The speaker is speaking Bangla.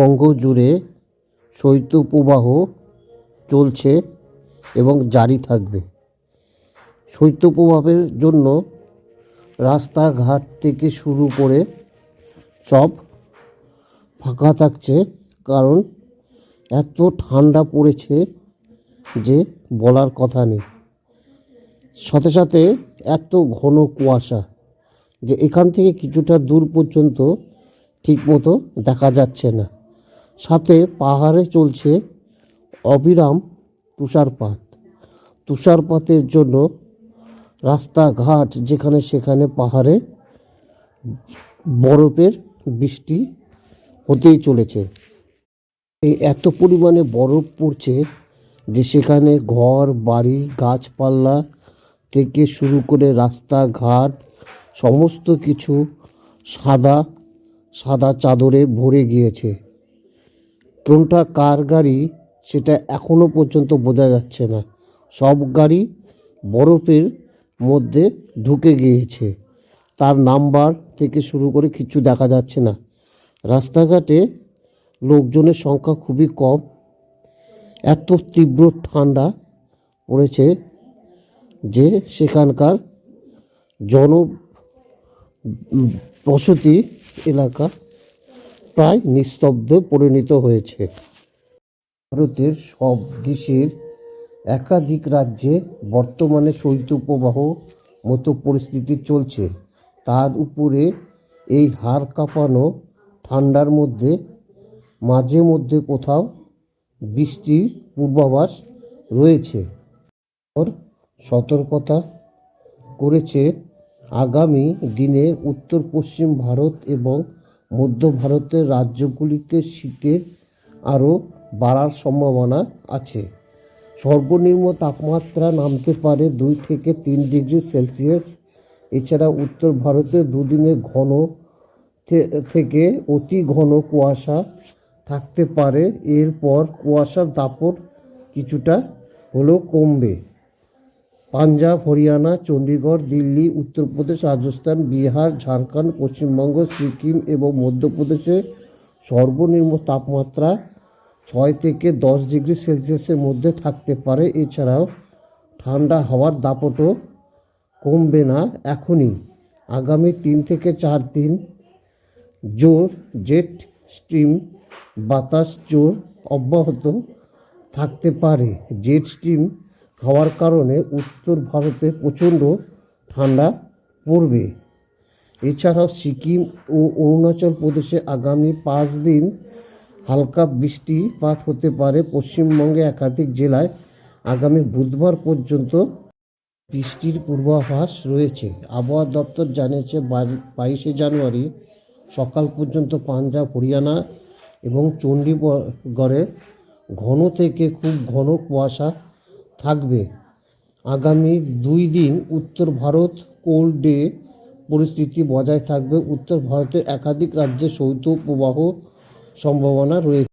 পশ্চিমবঙ্গ জুড়ে শৈত্যপ্রবাহ চলছে এবং জারি থাকবে। শৈত্যপ্রবাহের জন্য রাস্তাঘাট থেকে শুরু করে সব ফাঁকা থাকছে, কারণ এত ঠান্ডা পড়েছে যে বলার কথা নেই। সাথে সাথে এত ঘন কুয়াশা যে এখান থেকে কিছুটা দূর পর্যন্ত ঠিকমতো দেখা যাচ্ছে না। সাথে পাহাড়ে চলছে অবিরাম তুষারপাতের জন্য রাস্তাঘাট যেখানে সেখানে পাহাড়ে বরফের বৃষ্টি হতেই চলেছে। এই এত পরিমাণে বরফ পড়ছে যে সেখানে ঘর বাড়ি গাছপালা থেকে শুরু করে রাস্তাঘাট সমস্ত কিছু সাদা সাদা চাদরে ভরে গিয়েছে। কোনটা কার গাড়ি সেটা এখনো পর্যন্ত বোঝা যাচ্ছে না। সব গাড়ি বরফের মধ্যে ঢুকে গিয়েছে, তার নাম্বার থেকে শুরু করে কিছু দেখা যাচ্ছে না। রাস্তাঘাটে লোকজনের সংখ্যা খুবই কম। এত তীব্র ঠান্ডা পড়েছে যে সেখানকার জনবসতি এলাকা প্রায় নিস্তব্ধে পরিণত হয়েছে। ভারতের সব দেশের একাধিক রাজ্যে বর্তমানে শৈত্যপ্রবাহ মতো পরিস্থিতি চলছে। তার উপরে এই হাড় কাঁপানো ঠান্ডার মধ্যে মাঝে মধ্যে কোথাও বৃষ্টির পূর্বাভাস রয়েছে। সতর্কতা করেছে আগামী দিনে উত্তর পশ্চিম ভারত এবং মধ্য ভারতের রাজ্যগুলিতে শীতের আরও বাড়ার সম্ভাবনা আছে। সর্বনিম্ন তাপমাত্রা নামতে পারে 2 থেকে 3 ডিগ্রি সেলসিয়াস। এছাড়া উত্তর ভারতে দুদিনে ঘন থেকে অতি ঘন কুয়াশা থাকতে পারে। এরপর কুয়াশার দাপট কিছুটা হলেও কমবে। পাঞ্জাব, হরিয়ানা, চণ্ডীগড়, দিল্লি, উত্তরপ্রদেশ, রাজস্থান, বিহার, ঝাড়খণ্ড, পশ্চিমবঙ্গ, সিকিম এবং মধ্যপ্রদেশে সর্বনিম্ন তাপমাত্রা 6 থেকে 10 ডিগ্রি সেলসিয়াসের মধ্যে থাকতে পারে। এছাড়াও ঠান্ডা হাওয়ার দাপটও কমবে না এখনই। আগামী 3 থেকে 4 দিন জোর জেট স্ট্রিম বাতাস জোর অব্যাহত থাকতে পারে। জেট স্ট্রিম হওয়ার কারণে উত্তর ভারতে প্রচণ্ড ঠান্ডা পড়বে। এছাড়াও সিকিম ও অরুণাচল প্রদেশে আগামী 5 দিন হালকা বৃষ্টিপাত হতে পারে। পশ্চিমবঙ্গে একাধিক জেলায় আগামী বুধবার পর্যন্ত বৃষ্টির পূর্বাভাস রয়েছে। আবহাওয়া দপ্তর জানিয়েছে 22শে জানুয়ারি সকাল পর্যন্ত পাঞ্জাব, হরিয়ানা এবং চণ্ডীগড়ে ঘন থেকে খুব ঘন কুয়াশা থাকবে। আগামী 2 দিন উত্তর ভারত কোল্ড ডে পরিস্থিতি বজায় থাকবে। উত্তর ভারতের একাধিক রাজ্যে শৈত্যপ্রবাহ সম্ভাবনা রয়েছে।